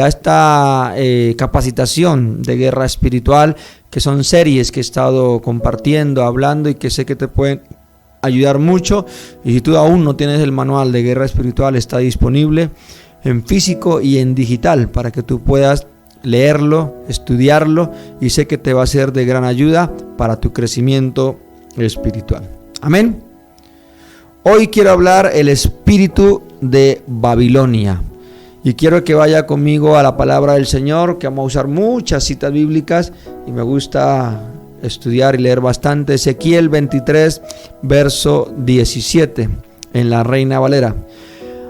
a esta capacitación de guerra espiritual, que son series que he estado compartiendo, hablando y que sé que te pueden ayudar mucho. Y si tú aún no tienes el manual de guerra espiritual, está disponible en físico y en digital para que tú puedas leerlo, estudiarlo, y sé que te va a ser de gran ayuda para tu crecimiento espiritual. Amén. Hoy quiero hablar el espíritu de Babilonia. Y quiero que vaya conmigo a la palabra del Señor, que vamos a usar muchas citas bíblicas y me gusta estudiar y leer bastante. Ezequiel 23, verso 17, en la Reina Valera.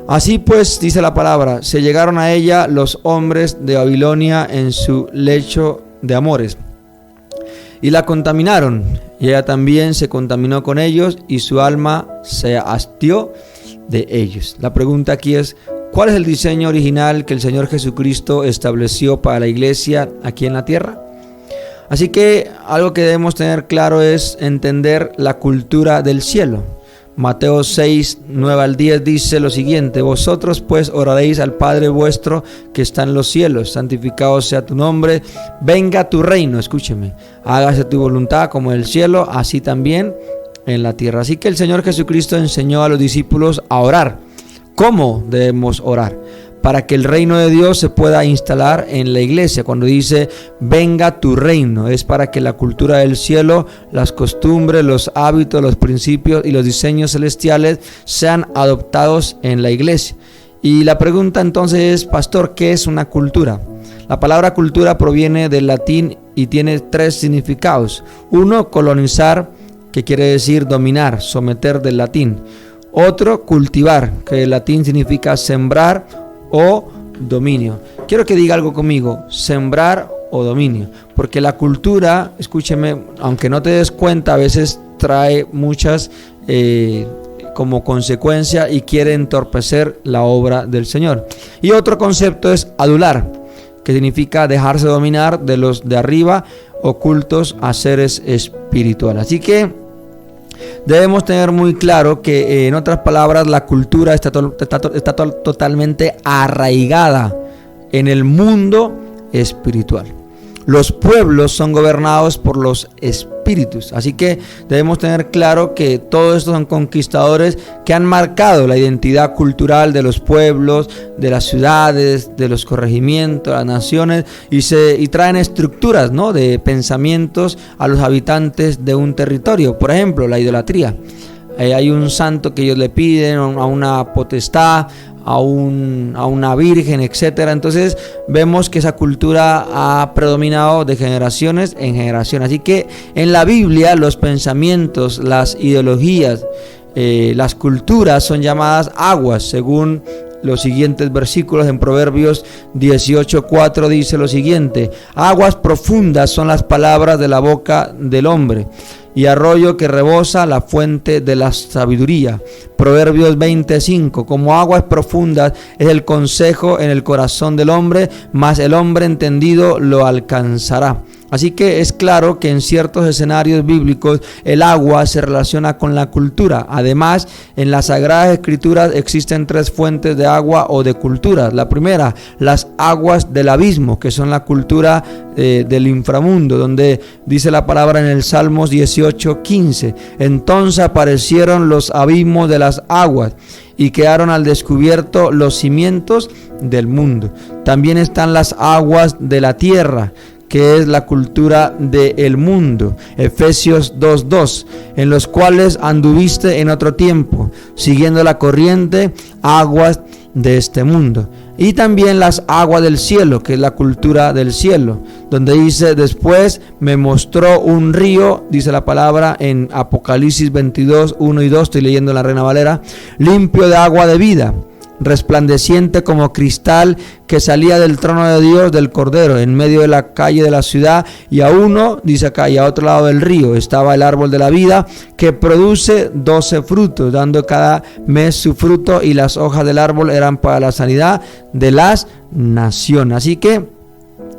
Así pues, dice la palabra, se llegaron a ella los hombres de Babilonia en su lecho de amores y la contaminaron, y ella también se contaminó con ellos, y su alma se hastió de ellos. La pregunta aquí es: ¿cuál es el diseño original que el Señor Jesucristo estableció para la iglesia aquí en la tierra? Así que algo que debemos tener claro es entender la cultura del cielo. Mateo 6, 9 al 10 dice lo siguiente: vosotros pues oraréis al Padre vuestro que está en los cielos, santificado sea tu nombre, venga tu reino, escúcheme, hágase tu voluntad como en el cielo, así también en la tierra. Así que el Señor Jesucristo enseñó a los discípulos a orar. ¿Cómo debemos orar? Para que el reino de Dios se pueda instalar en la iglesia. Cuando dice venga tu reino, es para que la cultura del cielo, las costumbres, los hábitos, los principios y los diseños celestiales sean adoptados en la iglesia. Y la pregunta entonces es: pastor, ¿qué es una cultura? La palabra cultura proviene del latín y tiene tres significados. Uno, colonizar, que quiere decir dominar, someter del latín. Otro, cultivar, que del latín significa sembrar o dominio. Quiero que diga algo conmigo: sembrar o dominio, porque la cultura, escúcheme, aunque no te des cuenta, a veces trae muchas como consecuencia y quiere entorpecer la obra del Señor. Y otro concepto es adular, que significa dejarse dominar de los de arriba, ocultos a seres espirituales. Así que debemos tener muy claro que, en otras palabras, la cultura está totalmente arraigada en el mundo espiritual. Los pueblos son gobernados por los espíritus. Así que debemos tener claro que todos estos son conquistadores que han marcado la identidad cultural de los pueblos, de las ciudades, de los corregimientos, las naciones, y traen estructuras, ¿no?, de pensamientos a los habitantes de un territorio. Por ejemplo, la idolatría. Hay un santo que ellos le piden, a una potestad, a una virgen, etcétera. Entonces vemos que esa cultura ha predominado de generaciones en generaciones. Así que en la Biblia los pensamientos, las ideologías, las culturas son llamadas aguas, según los siguientes versículos. En Proverbios 18:4 dice lo siguiente: aguas profundas son las palabras de la boca del hombre, y arroyo que rebosa la fuente de la sabiduría. Proverbios 20:5: como aguas profundas es el consejo en el corazón del hombre, mas el hombre entendido lo alcanzará. Así que es claro que en ciertos escenarios bíblicos el agua se relaciona con la cultura. Además, en las Sagradas Escrituras existen tres fuentes de agua o de culturas. La primera, las aguas del abismo, que son la cultura del inframundo, donde dice la palabra en el Salmos 18:15: entonces aparecieron los abismos de las aguas y quedaron al descubierto los cimientos del mundo. También están las aguas de la tierra, que es la cultura del mundo. Efesios 2:2: en los cuales anduviste en otro tiempo, siguiendo la corriente, aguas de este mundo. Y también las aguas del cielo, que es la cultura del cielo, donde dice: después me mostró un río, dice la palabra en Apocalipsis 22:1 y 2, estoy leyendo en la Reina Valera, limpio de agua de vida, resplandeciente como cristal, que salía del trono de Dios, del Cordero, en medio de la calle de la ciudad. Y a uno, dice acá, y a otro lado del río estaba el árbol de la vida, que produce 12 frutos, dando cada mes su fruto, y las hojas del árbol eran para la sanidad de las naciones. Así que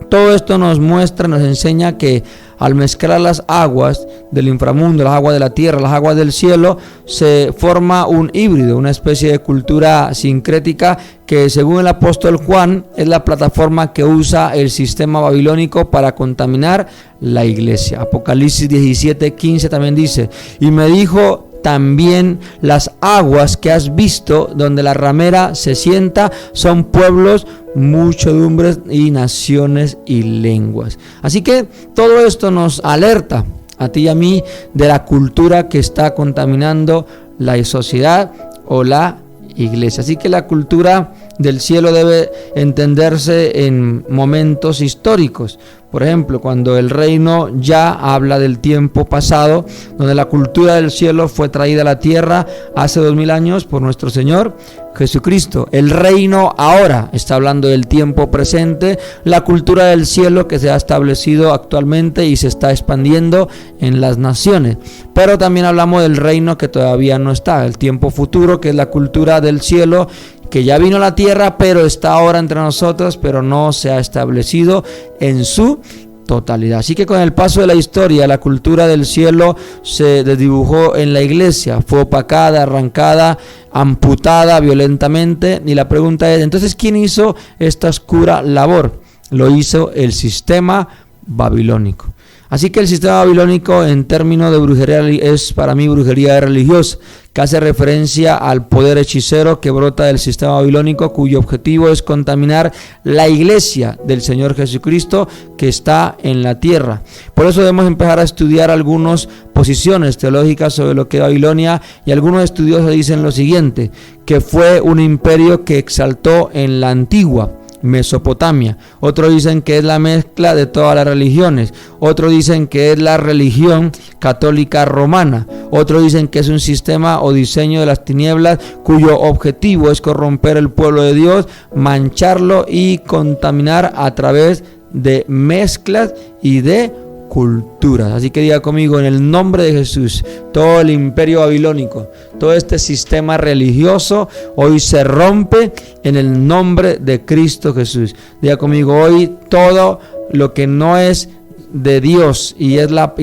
todo esto nos muestra, nos enseña que al mezclar las aguas del inframundo, las aguas de la tierra, las aguas del cielo, se forma un híbrido, una especie de cultura sincrética que, según el apóstol Juan, es la plataforma que usa el sistema babilónico para contaminar la iglesia. Apocalipsis 17:15 también dice: y me dijo también, las aguas que has visto donde la ramera se sienta son pueblos, muchedumbres y naciones y lenguas. Así que todo esto nos alerta a ti y a mí de la cultura que está contaminando la sociedad o la iglesia. Así que la cultura del cielo debe entenderse en momentos históricos. Por ejemplo, cuando el reino ya habla del tiempo pasado, donde la cultura del cielo fue traída a la tierra hace 2000 años por nuestro Señor Jesucristo. El reino ahora está hablando del tiempo presente, la cultura del cielo que se ha establecido actualmente y se está expandiendo en las naciones. Pero también hablamos del reino que todavía no está, el tiempo futuro, que es la cultura del cielo, que ya vino a la tierra, pero está ahora entre nosotros, pero no se ha establecido en su totalidad. Así que con el paso de la historia, la cultura del cielo se desdibujó en la iglesia, fue opacada, arrancada, amputada violentamente. Y la pregunta es, entonces, ¿quién hizo esta oscura labor? Lo hizo el sistema babilónico. Así que el sistema babilónico, en términos de brujería, es para mí brujería religiosa, que hace referencia al poder hechicero que brota del sistema babilónico, cuyo objetivo es contaminar la iglesia del Señor Jesucristo que está en la tierra. Por eso debemos empezar a estudiar algunas posiciones teológicas sobre lo que es Babilonia, y algunos estudiosos dicen lo siguiente: que fue un imperio que exaltó en la antigua Mesopotamia. Otros dicen que es la mezcla de todas las religiones. Otros dicen que es la religión católica romana. Otros dicen que es un sistema o diseño de las tinieblas cuyo objetivo es corromper el pueblo de Dios, mancharlo y contaminar a través de mezclas y de culturas. Así que diga conmigo: en el nombre de Jesús, todo el imperio babilónico, todo este sistema religioso hoy se rompe en el nombre de Cristo Jesús. Diga conmigo: hoy todo lo que no es de Dios y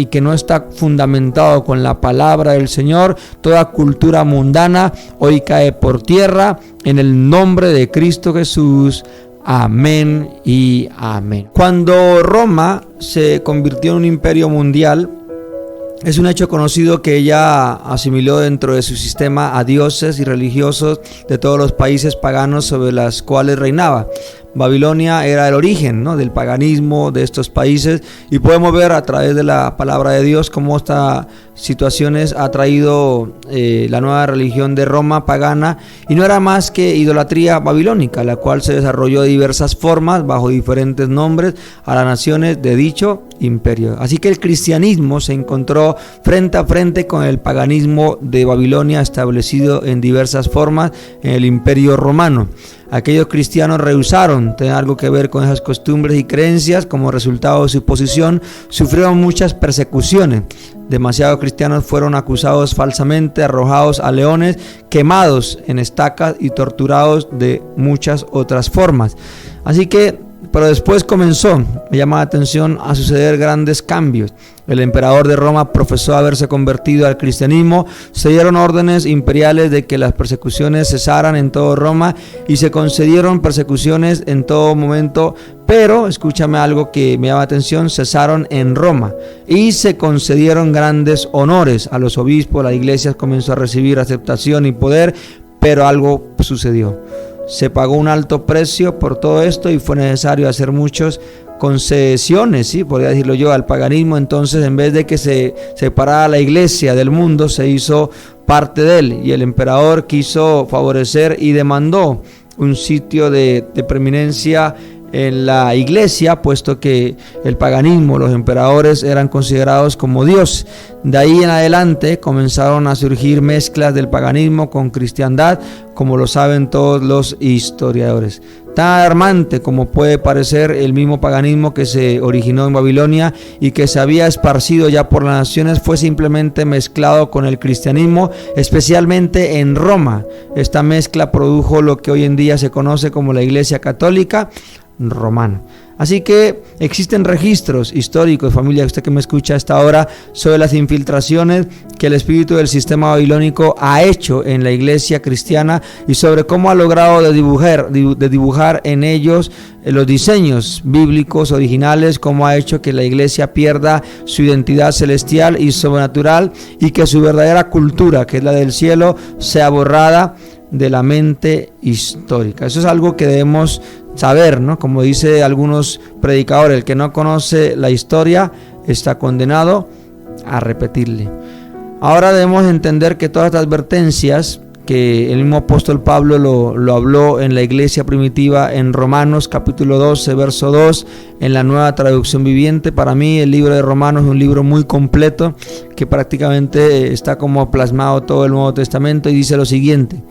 que no está fundamentado con la palabra del Señor, toda cultura mundana hoy cae por tierra en el nombre de Cristo Jesús. Amén y amén. Cuando Roma se convirtió en un imperio mundial, es un hecho conocido que ella asimiló dentro de su sistema a dioses y religiosos de todos los países paganos sobre los cuales reinaba. Babilonia era el origen, ¿no?, del paganismo de estos países, y podemos ver a través de la palabra de Dios cómo estas situaciones ha traído la nueva religión de Roma pagana, y no era más que idolatría babilónica, la cual se desarrolló de diversas formas bajo diferentes nombres a las naciones de dicho imperio. Así que el cristianismo se encontró frente a frente con el paganismo de Babilonia, establecido en diversas formas en el imperio romano. Aquellos cristianos rehusaron tener algo que ver con esas costumbres y creencias. Como resultado de su posición, sufrieron muchas persecuciones. Demasiados cristianos fueron acusados falsamente, arrojados a leones, quemados en estacas y torturados de muchas otras formas. Así que, pero después comenzó, me llama la atención, a suceder grandes cambios. El emperador de Roma profesó haberse convertido al cristianismo, se dieron órdenes imperiales de que las persecuciones cesaran en todo Roma y se concedieron persecuciones en todo momento, pero, escúchame algo que me llama la atención, cesaron en Roma y se concedieron grandes honores a los obispos. La iglesia comenzó a recibir aceptación y poder, pero algo sucedió. Se pagó un alto precio por todo esto y fue necesario hacer muchas concesiones, ¿sí?, podría decirlo yo, al paganismo. Entonces, en vez de que se separara la iglesia del mundo, se hizo parte de él, y el emperador quiso favorecer y demandó un sitio de preeminencia en la iglesia, puesto que el paganismo, los emperadores eran considerados como Dios. De ahí en adelante comenzaron a surgir mezclas del paganismo con cristiandad, como lo saben todos los historiadores. Tan alarmante como puede parecer el mismo paganismo que se originó en Babilonia y que se había esparcido ya por las naciones, fue simplemente mezclado con el cristianismo, especialmente en Roma. Esta mezcla produjo lo que hoy en día se conoce como la Iglesia Católica, romano. Así que existen registros históricos, familia, usted que me escucha a esta hora, sobre las infiltraciones que el espíritu del sistema babilónico ha hecho en la iglesia cristiana y sobre cómo ha logrado de dibujar en ellos los diseños bíblicos originales, cómo ha hecho que la iglesia pierda su identidad celestial y sobrenatural y que su verdadera cultura, que es la del cielo, sea borrada de la mente histórica. Eso es algo que debemos saber, ¿no? Como dice algunos predicadores, el que no conoce la historia está condenado a repetirle. Ahora debemos entender que todas estas advertencias que el mismo apóstol Pablo lo habló en la iglesia primitiva en Romanos capítulo 12, verso 2, en la Nueva Traducción Viviente. Para mí el libro de Romanos es un libro muy completo que prácticamente está como plasmado todo el Nuevo Testamento y dice lo siguiente: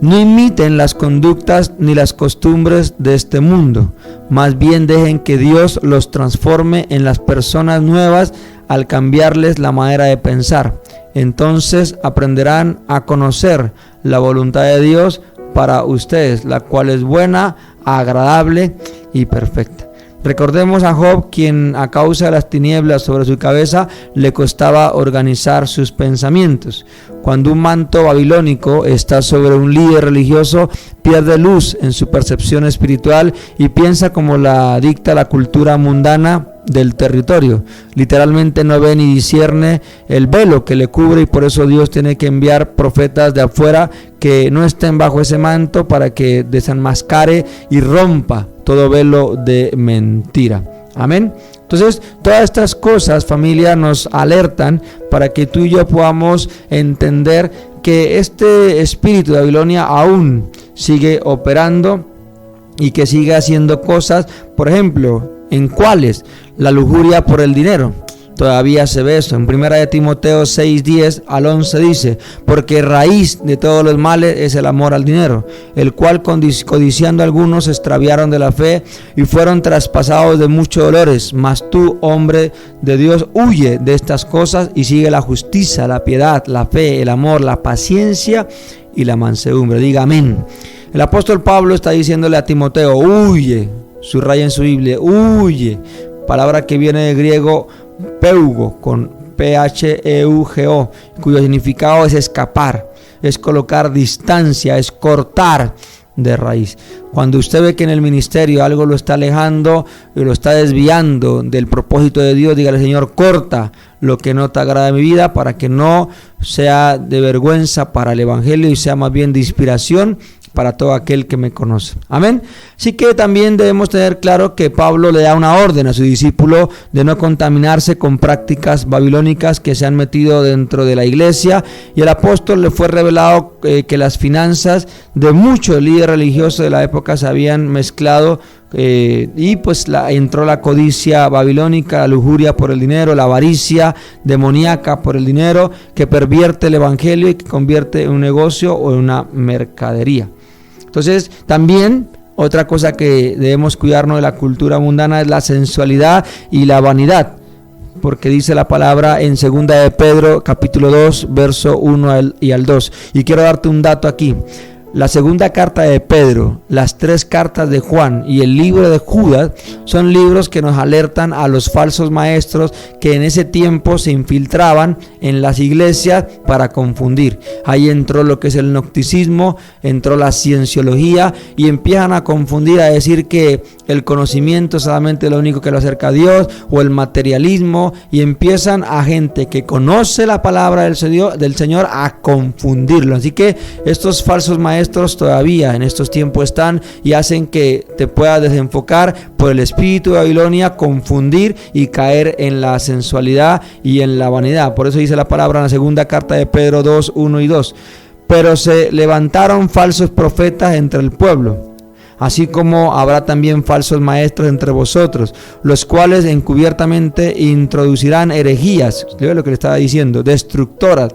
no imiten las conductas ni las costumbres de este mundo, más bien dejen que Dios los transforme en las personas nuevas al cambiarles la manera de pensar. Entonces aprenderán a conocer la voluntad de Dios para ustedes, la cual es buena, agradable y perfecta. Recordemos a Job, quien a causa de las tinieblas sobre su cabeza le costaba organizar sus pensamientos. Cuando un manto babilónico está sobre un líder religioso, pierde luz en su percepción espiritual y piensa como la dicta la cultura mundana del territorio. Literalmente no ve ni discierne el velo que le cubre, y por eso Dios tiene que enviar profetas de afuera que no estén bajo ese manto para que desenmascare y rompa todo velo de mentira. Amén. Entonces, todas estas cosas, familia, nos alertan para que tú y yo podamos entender que este espíritu de Babilonia aún sigue operando y que sigue haciendo cosas. Por ejemplo, ¿en cuáles? La lujuria por el dinero. Todavía se ve eso. En 1 Timoteo 6:10 al 11 dice: porque raíz de todos los males es el amor al dinero, el cual codiciando algunos se extraviaron de la fe y fueron traspasados de muchos dolores. Mas tú, hombre de Dios, huye de estas cosas y sigue la justicia, la piedad, la fe, el amor, la paciencia y la mansedumbre. Diga amén. El apóstol Pablo está diciéndole a Timoteo: huye. Subraya en su Biblia: huye, palabra que viene del griego peugo, con Pheugo, cuyo significado es escapar, es colocar distancia, es cortar de raíz. Cuando usted ve que en el ministerio algo lo está alejando y lo está desviando del propósito de Dios, dígale: Señor, corta lo que no te agrada de mi vida, para que no sea de vergüenza para el evangelio y sea más bien de inspiración para todo aquel que me conoce. Amén. Así que también debemos tener claro que Pablo le da una orden a su discípulo de no contaminarse con prácticas babilónicas que se han metido dentro de la iglesia, y el apóstol le fue revelado que las finanzas de muchos líderes religiosos de la época se habían mezclado y pues entró la codicia babilónica, la lujuria por el dinero, la avaricia demoníaca por el dinero, que pervierte el evangelio y que convierte en un negocio o en una mercadería. Entonces, también otra cosa que debemos cuidarnos de la cultura mundana es la sensualidad y la vanidad, porque dice la palabra en 2 de Pedro capítulo 2 verso 1 y al 2. Y quiero darte un dato aquí. La segunda carta de Pedro, las 3 cartas de Juan y el libro de Judas son libros que nos alertan a los falsos maestros que en ese tiempo se infiltraban en las iglesias para confundir. Ahí entró lo que es el gnosticismo, entró la cienciología y empiezan a confundir, a decir que el conocimiento es solamente lo único que lo acerca a Dios, o el materialismo, y empiezan a gente que conoce la palabra del Señor a confundirlo. Así que estos falsos maestros todavía en estos tiempos están y hacen que te puedas desenfocar por el espíritu de Babilonia, confundir y caer en la sensualidad y en la vanidad. Por eso dice la palabra en la segunda carta de Pedro 2, 1 y 2: pero se levantaron falsos profetas entre el pueblo, así como habrá también falsos maestros entre vosotros, los cuales encubiertamente introducirán herejías, ¿ve lo que le estaba diciendo? Destructoras,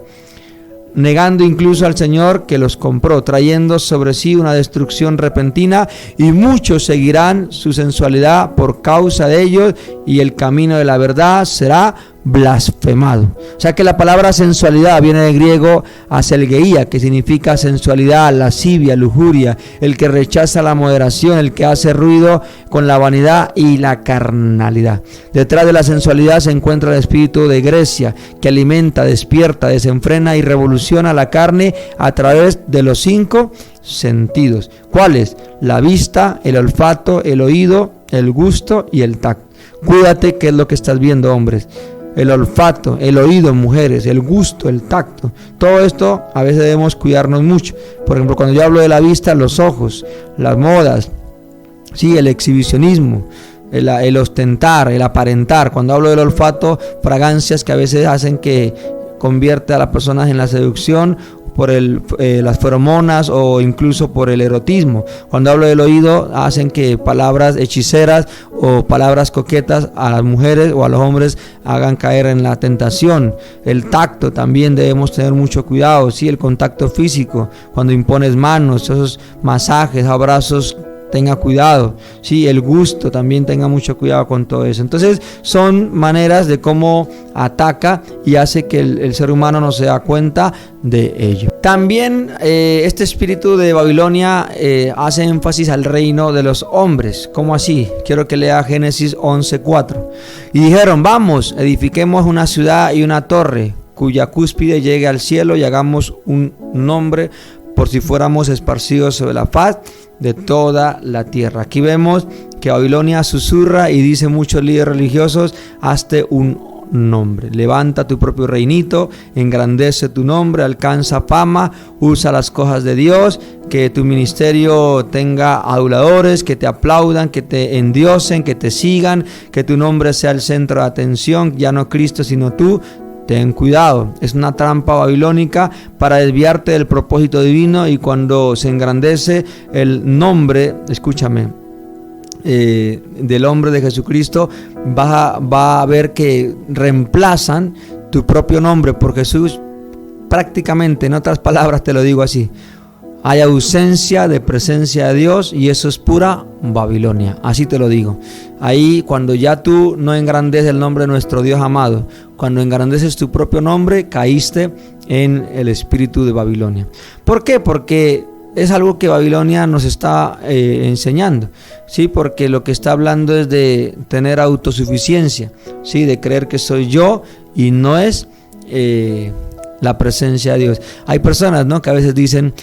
negando incluso al Señor que los compró, trayendo sobre sí una destrucción repentina, y muchos seguirán su sensualidad por causa de ellos, y el camino de la verdad será blasfemado. O sea que la palabra sensualidad viene del griego aselgeía, que significa sensualidad, lascivia, lujuria, el que rechaza la moderación, el que hace ruido con la vanidad y la carnalidad. Detrás de la sensualidad se encuentra el espíritu de Grecia, que alimenta, despierta, desenfrena y revoluciona la carne a través de los 5 sentidos. ¿Cuáles? La vista, el olfato, el oído, el gusto y el tacto. Cuídate qué es lo que estás viendo, hombres. El olfato, el oído, mujeres, el gusto, el tacto. Todo esto a veces debemos cuidarnos mucho. Por ejemplo, cuando yo hablo de la vista, los ojos, las modas, sí, el exhibicionismo, el ostentar, el aparentar. Cuando hablo del olfato, fragancias que a veces hacen que convierte a las personas en la seducción por las feromonas o incluso por el erotismo. Cuando hablo del oído, hacen que palabras hechiceras o palabras coquetas a las mujeres o a los hombres hagan caer en la tentación. El tacto también debemos tener mucho cuidado, sí, el contacto físico, cuando impones manos, esos masajes, abrazos, tenga cuidado, sí, el gusto también tenga mucho cuidado con todo eso. Entonces son maneras de cómo ataca y hace que el ser humano no se da cuenta de ello. También este espíritu de Babilonia hace énfasis al reino de los hombres. ¿Cómo así? Quiero que lea Génesis 11:4. Y dijeron: vamos, edifiquemos una ciudad y una torre cuya cúspide llegue al cielo y hagamos un nombre por si fuéramos esparcidos sobre la faz de toda la tierra. Aquí vemos que Babilonia susurra y dice muchos líderes religiosos: hazte un nombre, levanta tu propio reinito, engrandece tu nombre, alcanza fama, usa las cosas de Dios, que tu ministerio tenga aduladores, que te aplaudan, que te endiosen, que te sigan, que tu nombre sea el centro de atención, ya no Cristo sino tú. Ten cuidado, es una trampa babilónica para desviarte del propósito divino, y cuando se engrandece el nombre, escúchame, del hombre de Jesucristo, va a ver que reemplazan tu propio nombre por Jesús. Prácticamente, en otras palabras te lo digo así, hay ausencia de presencia de Dios, y eso es pura Babilonia, así te lo digo. Ahí, cuando ya tú no engrandeces el nombre de nuestro Dios amado, cuando engrandeces tu propio nombre, caíste en el espíritu de Babilonia. ¿Por qué? Porque es algo que Babilonia nos está enseñando, ¿sí? Porque lo que está hablando es de tener autosuficiencia, ¿sí? De creer que soy yo y no es la presencia de Dios. Hay personas, ¿no?, que a veces dicen: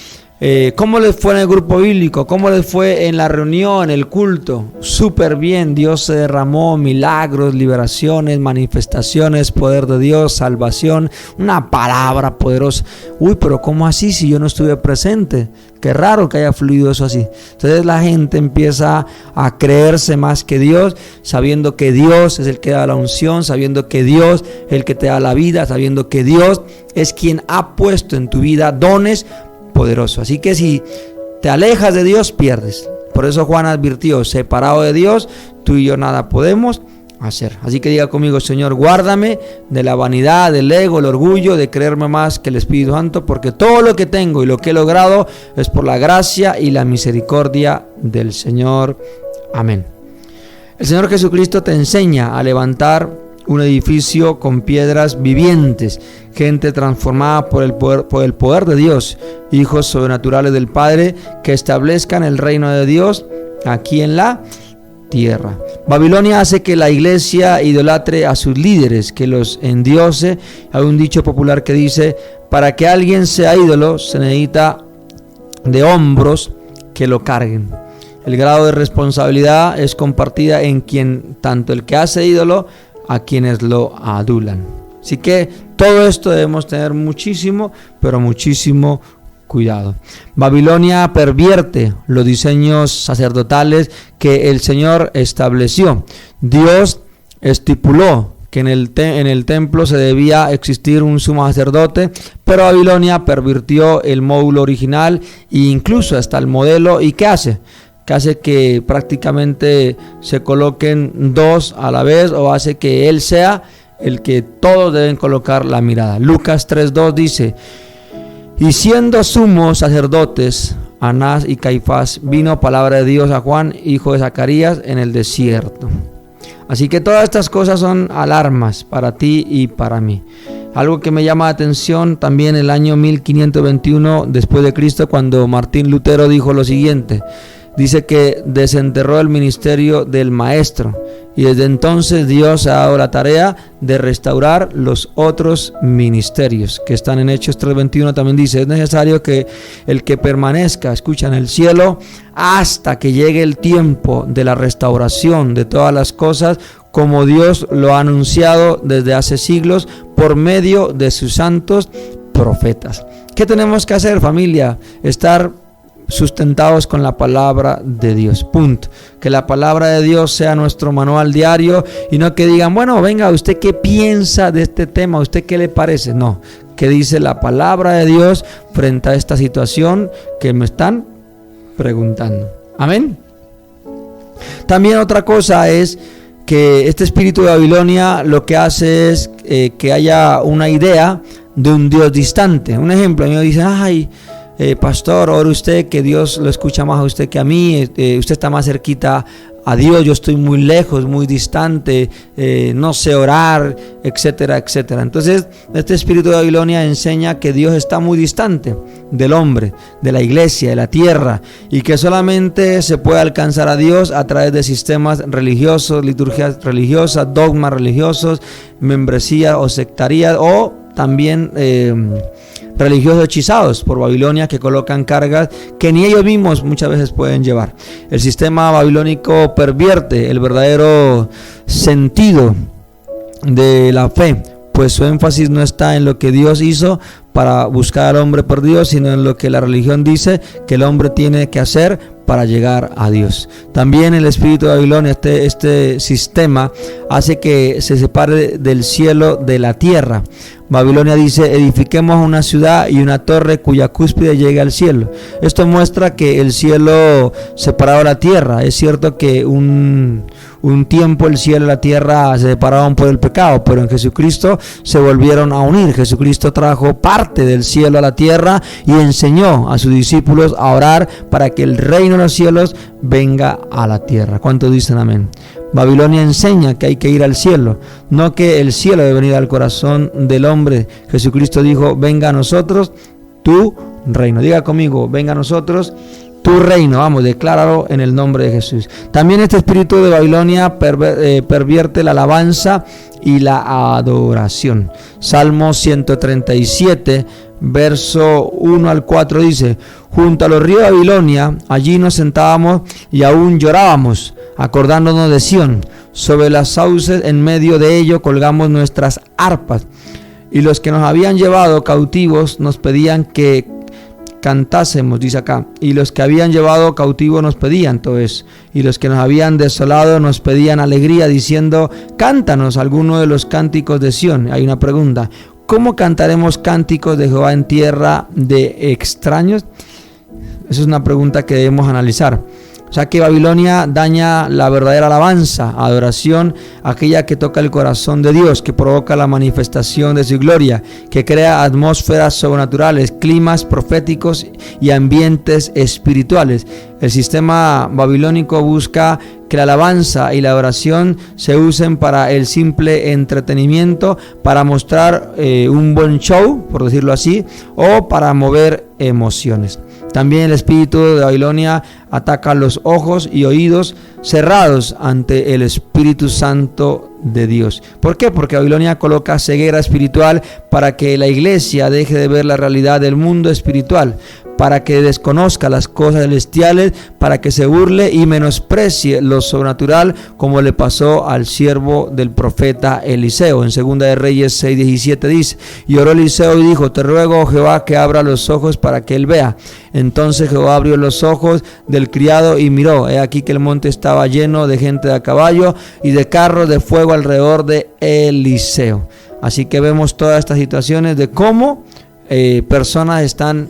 ¿cómo les fue en el grupo bíblico? ¿Cómo les fue en la reunión, el culto? Súper bien, Dios se derramó, milagros, liberaciones, manifestaciones, poder de Dios, salvación, una palabra poderosa. Uy, pero ¿cómo así si yo no estuve presente? Qué raro que haya fluido eso así. Entonces la gente empieza a creerse más que Dios, sabiendo que Dios es el que da la unción, sabiendo que Dios es el que te da la vida, sabiendo que Dios es quien ha puesto en tu vida dones poderoso. Así que si te alejas de Dios, pierdes. Por eso Juan advirtió: separado de Dios, tú y yo nada podemos hacer. Así que diga conmigo: Señor, guárdame de la vanidad, del ego, el orgullo, de creerme más que el Espíritu Santo, porque todo lo que tengo y lo que he logrado es por la gracia y la misericordia del Señor. Amén. El Señor Jesucristo te enseña a levantar un edificio con piedras vivientes, gente transformada por el poder de Dios, hijos sobrenaturales del Padre, que establezcan el reino de Dios aquí en la tierra. Babilonia hace que la iglesia idolatre a sus líderes, que los endiose. Hay un dicho popular que dice: para que alguien sea ídolo se necesita de hombros que lo carguen. El grado de responsabilidad es compartida en quien, tanto el que hace ídolo, a quienes lo adulan. Así que todo esto debemos tener muchísimo, pero muchísimo cuidado. Babilonia pervierte los diseños sacerdotales que el Señor estableció. Dios estipuló que en el templo se debía existir un sumo sacerdote, pero Babilonia pervirtió el módulo original e incluso hasta el modelo. ¿Y qué hace? Que hace que prácticamente se coloquen dos a la vez, o hace que Él sea el que todos deben colocar la mirada. Lucas 3:2 dice: y siendo sumos sacerdotes Anás y Caifás, vino palabra de Dios a Juan, hijo de Zacarías, en el desierto. Así que todas estas cosas son alarmas para ti y para mí. Algo que me llama la atención también el año 1521 después de Cristo, cuando Martín Lutero dijo lo siguiente. Dice que desenterró el ministerio del maestro y desde entonces Dios ha dado la tarea de restaurar los otros ministerios que están en Hechos 3:21. También dice, es necesario que el que permanezca, escucha, en el cielo hasta que llegue el tiempo de la restauración de todas las cosas, como Dios lo ha anunciado desde hace siglos por medio de sus santos profetas. ¿Qué tenemos que hacer, familia? Estar sustentados con la palabra de Dios, punto. Que la palabra de Dios sea nuestro manual diario y no que digan, bueno, venga, ¿usted qué piensa de este tema? ¿Usted qué le parece? No, que dice la palabra de Dios frente a esta situación que me están preguntando. Amén. También otra cosa es que este espíritu de Babilonia lo que hace es que haya una idea de un Dios distante. Un ejemplo, ellos dicen, ay, pastor, ore usted, que Dios lo escucha más a usted que a mí, usted está más cerquita a Dios, yo estoy muy lejos, muy distante, no sé orar, etcétera, etcétera. Entonces, este espíritu de Babilonia enseña que Dios está muy distante del hombre, de la iglesia, de la tierra, y que solamente se puede alcanzar a Dios a través de sistemas religiosos, liturgias religiosas, dogmas religiosos, membresía o sectaría, o también religiosos hechizados por Babilonia que colocan cargas que ni ellos mismos muchas veces pueden llevar. El sistema babilónico pervierte el verdadero sentido de la fe, pues su énfasis no está en lo que Dios hizo para buscar al hombre perdido, sino en lo que la religión dice que el hombre tiene que hacer para llegar a Dios. También el espíritu de Babilonia, este sistema hace que se separe del cielo de la tierra. Babilonia dice, edifiquemos una ciudad y una torre cuya cúspide llegue al cielo. Esto muestra que el cielo separaba la tierra. Es cierto que un tiempo el cielo y la tierra se separaban por el pecado, pero en Jesucristo se volvieron a unir. Jesucristo trajo parte del cielo a la tierra y enseñó a sus discípulos a orar para que el reino de los cielos venga a la tierra. ¿Cuántos dicen amén? Babilonia enseña que hay que ir al cielo, no que el cielo debe venir al corazón del hombre. Jesucristo dijo, venga a nosotros tu reino. Diga conmigo, venga a nosotros tu reino. Vamos, decláralo en el nombre de Jesús. También este espíritu de Babilonia pervierte la alabanza y la adoración. Salmo 137, verso 1 al 4 dice, junto a los ríos de Babilonia, allí nos sentábamos y aún llorábamos, acordándonos de Sión. Sobre las sauces en medio de ello colgamos nuestras arpas. Y los que nos habían llevado cautivos nos pedían que cantásemos, dice acá. Y los que habían llevado cautivos nos pedían todo eso. Y los que nos habían desolado nos pedían alegría, diciendo, cántanos alguno de los cánticos de Sión. Hay una pregunta, ¿cómo cantaremos cánticos de Jehová en tierra de extraños? Esa es una pregunta que debemos analizar. O sea que Babilonia daña la verdadera alabanza, adoración, aquella que toca el corazón de Dios, que provoca la manifestación de su gloria, que crea atmósferas sobrenaturales, climas proféticos y ambientes espirituales. El sistema babilónico busca que la alabanza y la adoración se usen para el simple entretenimiento, para mostrar un buen show, por decirlo así, o para mover emociones. También el espíritu de Babilonia ataca los ojos y oídos cerrados ante el Espíritu Santo de Dios. ¿Por qué? Porque Babilonia coloca ceguera espiritual para que la iglesia deje de ver la realidad del mundo espiritual, para que desconozca las cosas celestiales, para que se burle y menosprecie lo sobrenatural, como le pasó al siervo del profeta Eliseo. En 2 de Reyes 6:17 dice, y oró Eliseo y dijo, te ruego, oh Jehová, que abra los ojos para que él vea. Entonces Jehová abrió los ojos del criado y miró, he aquí que el monte estaba lleno de gente de a caballo y de carros de fuego alrededor de Eliseo. Así que vemos todas estas situaciones de cómo personas están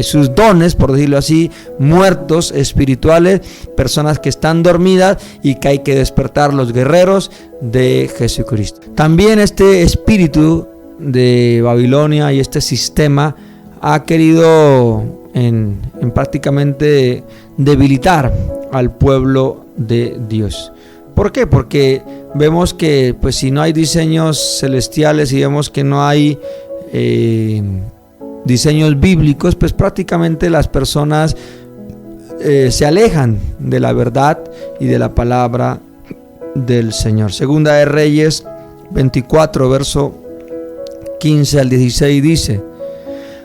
sus dones, por decirlo así, muertos espirituales, personas que están dormidas y que hay que despertar, los guerreros de Jesucristo. También este espíritu de Babilonia y este sistema ha querido en prácticamente debilitar al pueblo de Dios. ¿Por qué? Porque vemos que pues si no hay diseños celestiales y vemos que no hay diseños bíblicos, pues prácticamente las personas se alejan de la verdad y de la palabra del Señor. Segunda de Reyes 24, verso 15 al 16 dice: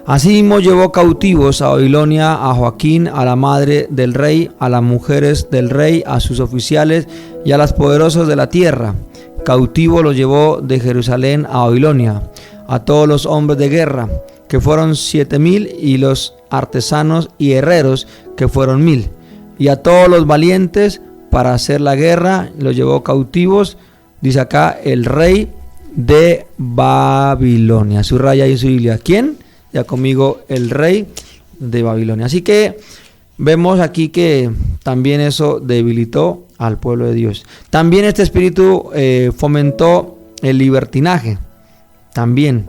Asimismo llevó cautivos a Babilonia a Joaquín, a la madre del rey, a las mujeres del rey, a sus oficiales y a los poderosos de la tierra. Cautivo los llevó de Jerusalén a Babilonia, a todos los hombres de guerra, que fueron 7,000, y los artesanos y herreros, que fueron 1,000, y a todos los valientes para hacer la guerra los llevó cautivos, dice acá, el rey de Babilonia. Subraya ahí su Biblia. ¿Quién? Ya conmigo, el rey de Babilonia. Así que vemos aquí que también eso debilitó al pueblo de Dios. También este espíritu fomentó el libertinaje. También,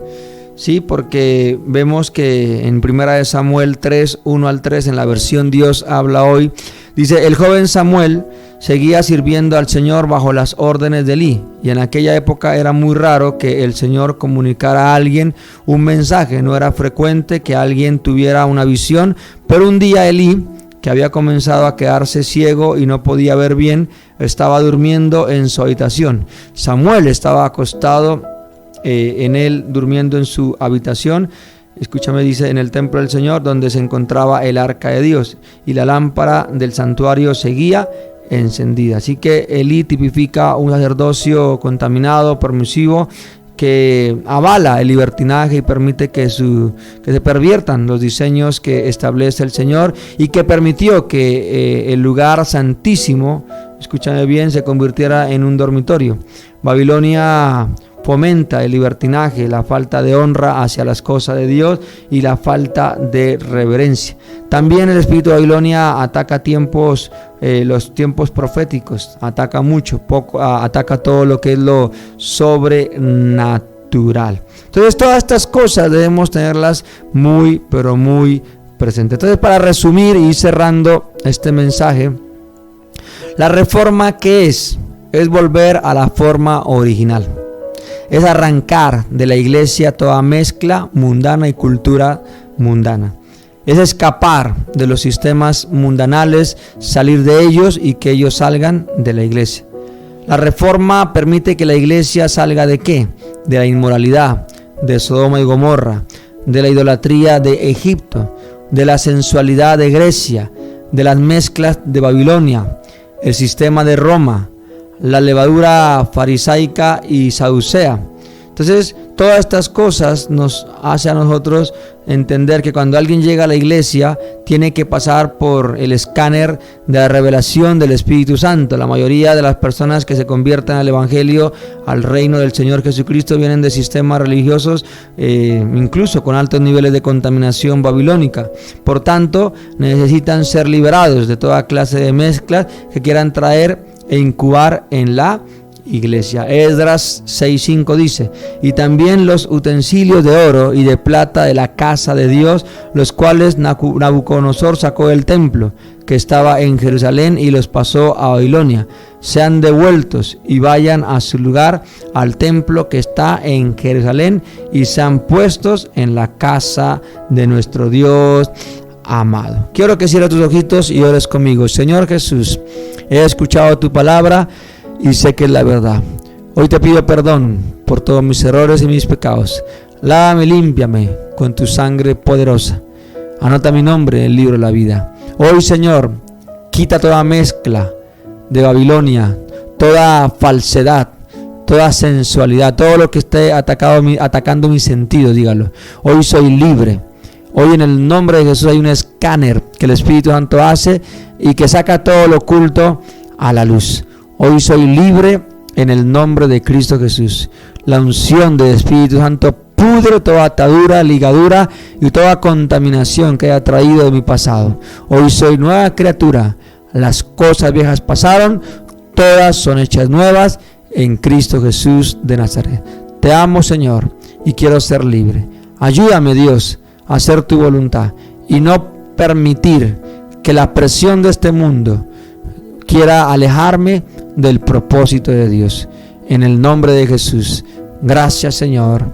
sí, porque vemos que en 1 Samuel 3, 1 al 3, en la versión Dios habla hoy, dice: el joven Samuel seguía sirviendo al Señor bajo las órdenes de Elí, y en aquella época era muy raro que el Señor comunicara a alguien un mensaje. No era frecuente que alguien tuviera una visión, pero un día Elí, que había comenzado a quedarse ciego y no podía ver bien, estaba durmiendo en su habitación. Samuel estaba acostado en él, durmiendo en su habitación. Escúchame, dice, en el templo del Señor, donde se encontraba el arca de Dios, y la lámpara del santuario seguía encendida. Así que Elí tipifica un sacerdocio contaminado, permisivo, que avala el libertinaje y permite que se perviertan los diseños que establece el Señor, y que permitió que el lugar santísimo, escúchame bien, se convirtiera en un dormitorio. Babilonia fomenta el libertinaje, la falta de honra hacia las cosas de Dios y la falta de reverencia. También el espíritu de Babilonia ataca los tiempos proféticos, ataca mucho, ataca todo lo que es lo sobrenatural. Entonces todas estas cosas debemos tenerlas muy, pero muy presentes. Entonces, para resumir y ir cerrando este mensaje, la reforma, ¿qué es? Es volver a la forma original. Es arrancar de la iglesia toda mezcla mundana y cultura mundana. Es escapar de los sistemas mundanales, salir de ellos y que ellos salgan de la iglesia. La reforma permite que la iglesia salga ¿de qué? De la inmoralidad, de Sodoma y Gomorra, de la idolatría de Egipto, de la sensualidad de Grecia, de las mezclas de Babilonia, el sistema de Roma, la levadura farisaica y saducea. Entonces, todas estas cosas nos hace a nosotros entender que cuando alguien llega a la iglesia, tiene que pasar por el escáner de la revelación del Espíritu Santo. La mayoría de las personas que se convierten al Evangelio, al reino del Señor Jesucristo, vienen de sistemas religiosos, incluso con altos niveles de contaminación babilónica. Por tanto, necesitan ser liberados de toda clase de mezclas que quieran traer e incubar en la iglesia. Esdras 6:5 dice: y también los utensilios de oro y de plata de la casa de Dios, los cuales Nabucodonosor sacó del templo que estaba en Jerusalén y los pasó a Babilonia, sean devueltos y vayan a su lugar al templo que está en Jerusalén, y sean puestos en la casa de nuestro Dios amado. Quiero que cierres tus ojitos y ores conmigo. Señor Jesús, he escuchado tu palabra y sé que es la verdad. Hoy te pido perdón por todos mis errores y mis pecados. Lávame y límpiame con tu sangre poderosa. Anota mi nombre en el libro de la vida. Hoy, Señor, quita toda mezcla de Babilonia, toda falsedad, toda sensualidad, todo lo que esté atacando mis sentidos, dígalo. Hoy soy libre. Hoy, en el nombre de Jesús, hay un escáner que el Espíritu Santo hace y que saca todo lo oculto a la luz. Hoy soy libre en el nombre de Cristo Jesús. La unción del Espíritu Santo pudre toda atadura, ligadura y toda contaminación que haya traído de mi pasado. Hoy soy nueva criatura. Las cosas viejas pasaron, todas son hechas nuevas en Cristo Jesús de Nazaret. Te amo, Señor, y quiero ser libre. Ayúdame, Dios, a hacer tu voluntad y no permitir que la presión de este mundo quiera alejarme del propósito de Dios. en el nombre de Jesús. Gracias, Señor.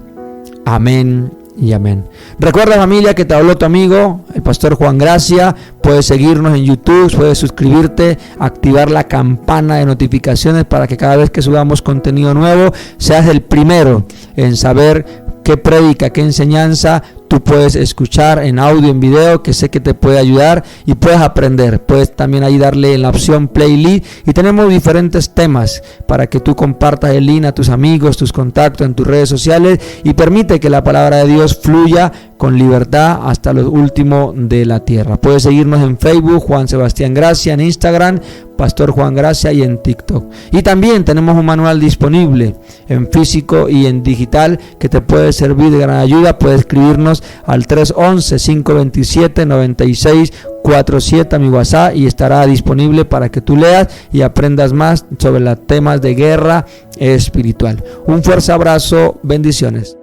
Amén y amén. Recuerda, familia, que te habló tu amigo, el pastor Juan Gracia. Puedes seguirnos en YouTube, puedes suscribirte, activar la campana de notificaciones para que cada vez que subamos contenido nuevo seas el primero en saber qué prédica, qué enseñanza tú puedes escuchar en audio, en video, que sé que te puede ayudar y puedes aprender. Puedes también ahí darle en la opción playlist y tenemos diferentes temas para que tú compartas el link a tus amigos, tus contactos en tus redes sociales y permite que la palabra de Dios fluya con libertad hasta lo último de la tierra. Puedes seguirnos en Facebook, Juan Sebastián Gracia, en Instagram, Pastor Juan Gracia, y en TikTok. Y también tenemos un manual disponible en físico y en digital que te puede servir de gran ayuda. Puedes escribirnos al 311-527-9647 a mi WhatsApp y estará disponible para que tú leas y aprendas más sobre los temas de guerra espiritual. Un fuerte abrazo, bendiciones.